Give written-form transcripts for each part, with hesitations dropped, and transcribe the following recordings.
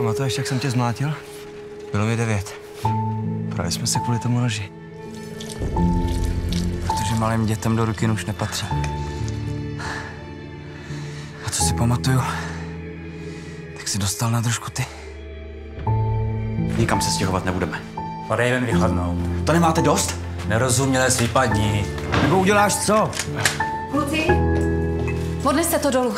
Pamatuješ, jak jsem tě zmlátil? Bylo mi 9. Právě jsme se kvůli tomu noži. Protože malým dětem do ruky už nepatří. A co si pamatuju, tak si dostal na držku ty. Nikam se stěhovat nebudeme. Padej ven vychladnout. To nemáte dost? Nerozuměle si vypadni. Nebo uděláš co? Kluci, odneste to dolů.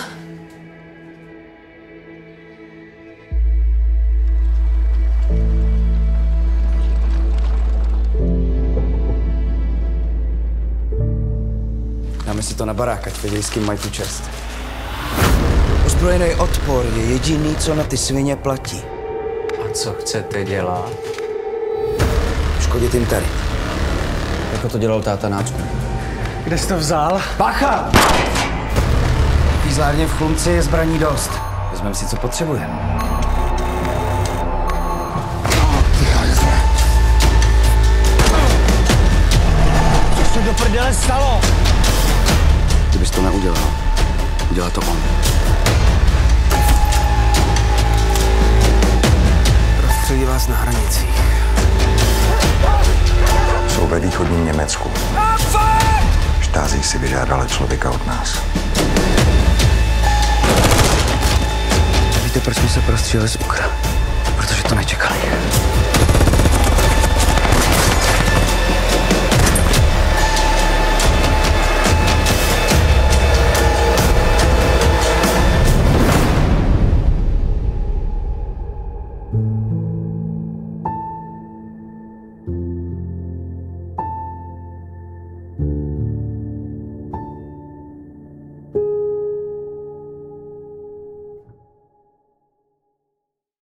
Dáme si to na barák, ať vědějí, s kým mají tu čest. Ozbrojený odpor je jediný, co na ty svině platí. A co chcete dělat? Škodit jim tady. Jako to dělal táta Nácku. Kde jsi to vzal? Bacha! V pízlárně v Chlumci je zbraní dost. Vezmeme si, co potřebujeme. Co se do prdele stalo? Kdybys to neudělal, udělá to on. Prostředí vás na hranicích. Jsou ve východním Německu. Štází si vyžádala člověka od nás. Víte, proč jsme se prostříleli z Ukra? Protože to nečekali.